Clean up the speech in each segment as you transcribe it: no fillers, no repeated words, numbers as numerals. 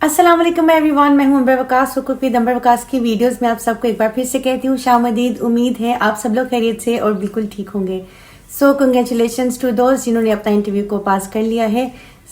अस्सलाम वालेकुम एवरीवन, मैं हूं अंबर वकास हुकूक विद अंबर वकास की वीडियोस में आप सबको एक बार फिर से कहती हूँ शामदीद। उम्मीद है आप सब लोग खैरियत से और बिल्कुल ठीक होंगे। सो कंग्रेचुलेशंस टू दोस्त जिन्होंने अपना इंटरव्यू को पास कर लिया है।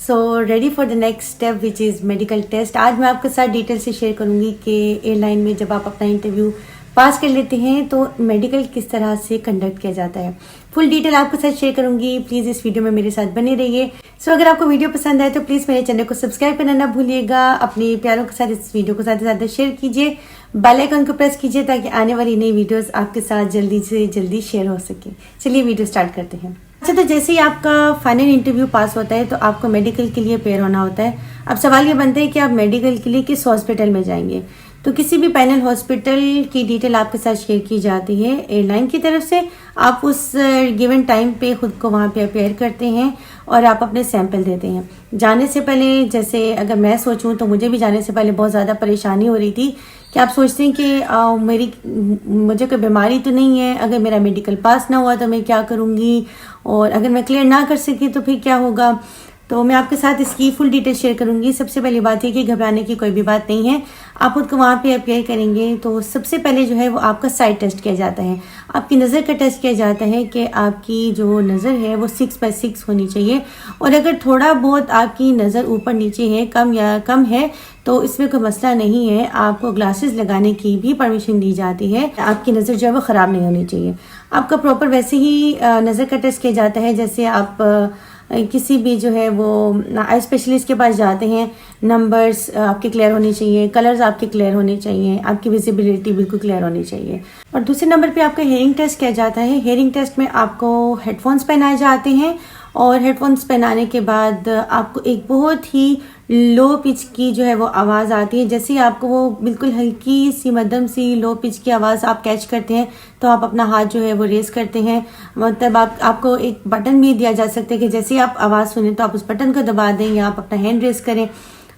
So ready for the next step which is medical test. आज मैं आपके साथ डिटेल से शेयर करूंगी कि एयरलाइन में जब आप अपना इंटरव्यू पास कर लेते हैं तो मेडिकल किस तरह से कंडक्ट किया जाता है। फुल डिटेल आपके साथ शेयर करूंगी। प्लीज़ इस वीडियो में मेरे साथ बने रहिए। सो अगर आपको वीडियो पसंद आए तो प्लीज़ मेरे चैनल को सब्सक्राइब करना ना भूलिएगा। अपने प्यारों के साथ इस वीडियो को ज़्यादा शेयर कीजिए, बेल आइकन को प्रेस कीजिए ताकि आने वाली नई वीडियोस आपके साथ जल्दी से जल्दी शेयर हो सके। चलिए वीडियो स्टार्ट करते हैं। अच्छा, तो जैसे ही आपका फाइनल इंटरव्यू पास होता है तो आपको मेडिकल के लिए पेयर होना होता है। अब सवाल ये बनता है कि आप मेडिकल के लिए किस हॉस्पिटल में जाएंगे। तो किसी भी पैनल हॉस्पिटल की डिटेल आपके साथ शेयर की जाती है एयरलाइन की तरफ से। आप उस गिवन टाइम पे खुद को वहाँ पे अपेयर करते हैं और आप अपने सैंपल देते हैं। जाने से पहले, जैसे अगर मैं सोचूं तो मुझे भी जाने से पहले बहुत ज़्यादा परेशानी हो रही थी कि आप सोचते हैं कि मुझे कोई बीमारी तो नहीं है, अगर मेरा मेडिकल पास ना हुआ तो मैं क्या करूँगी, और अगर मैं क्लियर ना कर सकी तो फिर क्या होगा। तो मैं आपके साथ इसकी फुल डिटेल शेयर करूंगी। सबसे पहली बात है कि घबराने की कोई भी बात नहीं है। आप खुद को वहाँ पे अपेयर करेंगे तो सबसे पहले जो है वो आपका साइट टेस्ट किया जाता है। आपकी नज़र का टेस्ट किया जाता है कि आपकी जो नज़र है वो 6x6 होनी चाहिए, और अगर थोड़ा बहुत आपकी नज़र ऊपर नीचे है, कम है, तो इसमें कोई मसला नहीं है। आपको ग्लासेस लगाने की भी परमिशन दी जाती है। आपकी नज़र जो है वो ख़राब नहीं होनी चाहिए। आपका प्रॉपर वैसे ही नज़र का टेस्ट किया जाता है जैसे आप किसी भी जो है वो आई स्पेशलिस्ट के पास जाते हैं। नंबर्स आपके क्लियर होने चाहिए, कलर्स आपके क्लियर होने चाहिए, आपकी विजिबिलिटी बिल्कुल क्लियर होनी चाहिए। और दूसरे नंबर पे आपका हेयरिंग टेस्ट किया जाता है। हेयरिंग टेस्ट में आपको हेडफोन्स पहनाए जाते हैं, और हेडफोन्स पहनाने के बाद आपको एक बहुत ही लो पिच की जो है वो आवाज़ आती है। जैसे ही आपको वो बिल्कुल हल्की सी मध्यम सी लो पिच की आवाज़ आप कैच करते हैं तो आप अपना हाथ जो है वो रेस करते हैं। मतलब आपको एक बटन भी दिया जा सकता है कि जैसे ही आप आवाज़ सुने तो आप उस बटन को दबा दें या आप अपना हैंड रेस करें,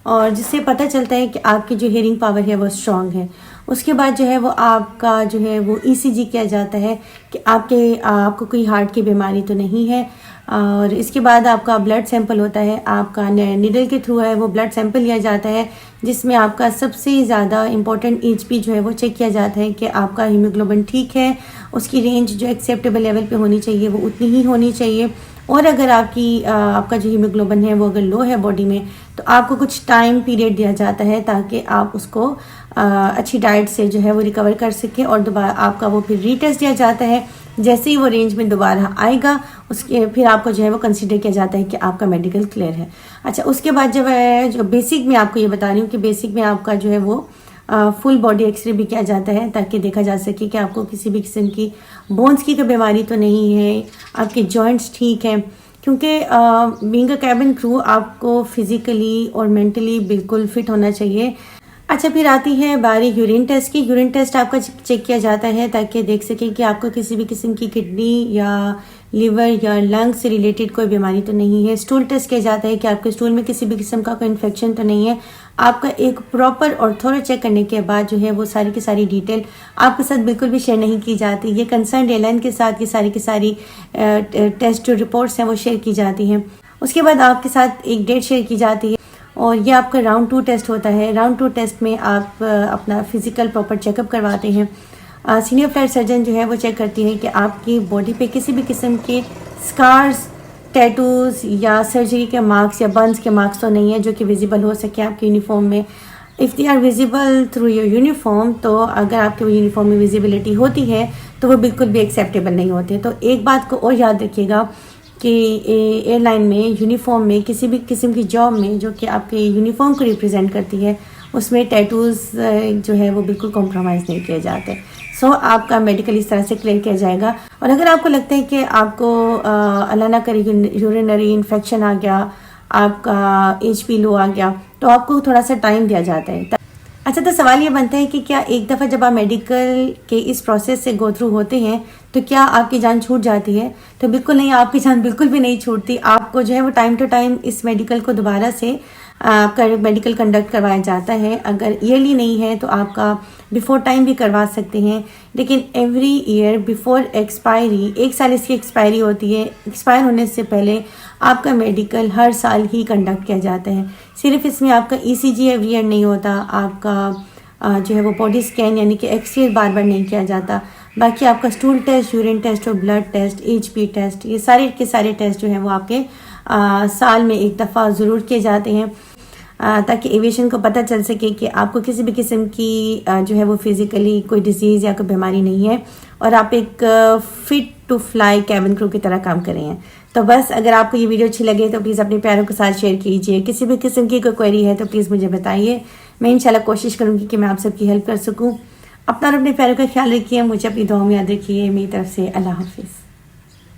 और जिससे पता चलता है कि आपकी जो हियरिंग पावर है वो स्ट्रांग है। उसके बाद जो है वो आपका जो है वो ECG किया जाता है कि आपको कोई हार्ट की बीमारी तो नहीं है। और इसके बाद आपका ब्लड सैंपल होता है। आपका निडल के थ्रू है वो ब्लड सैंपल लिया जाता है, जिसमें आपका सबसे ज़्यादा इंपॉर्टेंट HP जो है वो चेक किया जाता है कि आपका हीमोग्लोबिन ठीक है। उसकी रेंज जो एक्सेप्टेबल लेवल पे होनी चाहिए वो उतनी ही होनी चाहिए। और अगर आपका जो हीमोग्लोबिन है वो अगर लो है बॉडी में तो आपको कुछ टाइम पीरियड दिया जाता है ताकि आप उसको अच्छी डाइट से जो है वो रिकवर कर सकें, और दोबारा आपका वो फिर रीटेस्ट दिया जाता है। जैसे ही वो रेंज में दोबारा आएगा उसके फिर आपको जो है वो कंसीडर किया जाता है कि आपका मेडिकल क्लियर है। अच्छा, उसके बाद जब जो बेसिक में आपको ये बता रही हूँ कि बेसिक में आपका जो है वो फुल बॉडी एक्सरे भी किया जाता है ताकि देखा जा सके कि आपको किसी भी किस्म की बोन्स की कोई बीमारी तो नहीं है, आपके जॉइंट्स ठीक हैं। क्योंकि बीइंग अ कैबिन क्रू आपको फिजिकली और मेंटली बिल्कुल फिट होना चाहिए। अच्छा, फिर आती है बारी यूरिन टेस्ट की। यूरिन टेस्ट आपका चेक किया जाता है ताकि देख सके कि आपको किसी भी किस्म की किडनी या लिवर या लंग से रिलेटेड कोई बीमारी तो नहीं है। स्टूल टेस्ट किया जाता है कि आपके स्टूल में किसी भी किस्म का कोई इन्फेक्शन तो नहीं है। आपका एक प्रॉपर और थोड़ा चेक करने के बाद जो है वो सारी की सारी डिटेल आपके साथ बिल्कुल भी शेयर नहीं की जाती। ये कंसर्न एयरलाइन के साथ ये सारी की सारी टेस्ट जो रिपोर्ट्स हैं वो शेयर की जाती हैं। उसके बाद आपके साथ एक डेट शेयर की जाती है, और ये आपका राउंड 2 टेस्ट होता है। राउंड 2 टेस्ट में आप अपना फिजिकल प्रॉपर चेकअप करवाते हैं। सीनियर फ्लाइट सर्जन जो है वो चेक करती है कि आपकी बॉडी पे किसी भी किस्म के स्कार्स, टैटूज या सर्जरी के मार्क्स या बर्न्स के मार्क्स तो नहीं है जो कि विजिबल हो सके आपके यूनिफॉर्म में। If they are visible through your uniform, तो अगर आपके यूनिफॉर्म में विजिबिलिटी होती है तो वो बिल्कुल भी एक्सेप्टेबल नहीं होते। तो एक बात को और याद रखिएगा कि एयरलाइन में यूनिफॉर्म में किसी भी किस्म की जॉब में जो कि आपके यूनिफॉर्म को रिप्रेजेंट करती है उसमें टैटूज़ जो है वो बिल्कुल कॉम्प्रोमाइज़ नहीं किए जाते। सो आपका मेडिकल इस तरह से क्लियर किया जाएगा। और अगर आपको लगता है कि आपको अल्लाह ना करे यूरिनरी इन्फेक्शन आ गया, आपका HP लो आ गया, तो आपको थोड़ा सा टाइम दिया जाता है। अच्छा, तो सवाल ये बनता है कि क्या एक दफ़ा जब आप मेडिकल के इस प्रोसेस से गो थ्रू होते हैं तो क्या आपकी जान छूट जाती है? तो बिल्कुल नहीं, आपकी जान बिल्कुल भी नहीं छूटती। आपको जो है वो टाइम टू टाइम इस मेडिकल को दोबारा से आपका मेडिकल कंडक्ट करवाया जाता है। अगर ईयरली नहीं है तो आपका बिफोर टाइम भी करवा सकते हैं, लेकिन एवरी ईयर बिफोर एक्सपायरी, 1 साल इसकी एक्सपायरी होती है। एक्सपायर होने से पहले आपका मेडिकल हर साल ही कंडक्ट किया जाता है। सिर्फ इसमें आपका ECG एवरी ईयर नहीं होता, आपका जो है वो बॉडी स्कैन यानी कि एक्सरे बार बार नहीं किया जाता। बाकी आपका स्टूल टेस्ट, यूरिन टेस्ट और ब्लड टेस्ट, HP टेस्ट, ये सारे के सारे टेस्ट जो हैं वो आपके साल में एक दफ़ा ज़रूर किए जाते हैं, ताकि एविएशन को पता चल सके कि आपको किसी भी किस्म की जो है वो फिज़िकली कोई डिजीज़ या कोई बीमारी नहीं है और आप एक fit to fly cabin crew की तरह काम कर रहे हैं। तो बस अगर आपको ये वीडियो अच्छी लगे तो प्लीज़ अपने प्यारों के साथ शेयर कीजिए। किसी भी किस्म की कोई क्वेरी है तो प्लीज़ मुझे बताइए, मैं इंशाल्लाह कोशिश करूँगी कि मैं आप सबकी हेल्प कर सकूँ। अपना और अपने प्यारों का ख्याल रखिए, मुझे अपनी दुआ में याद रखिए। मेरी तरफ से अल्लाह हाफिज़।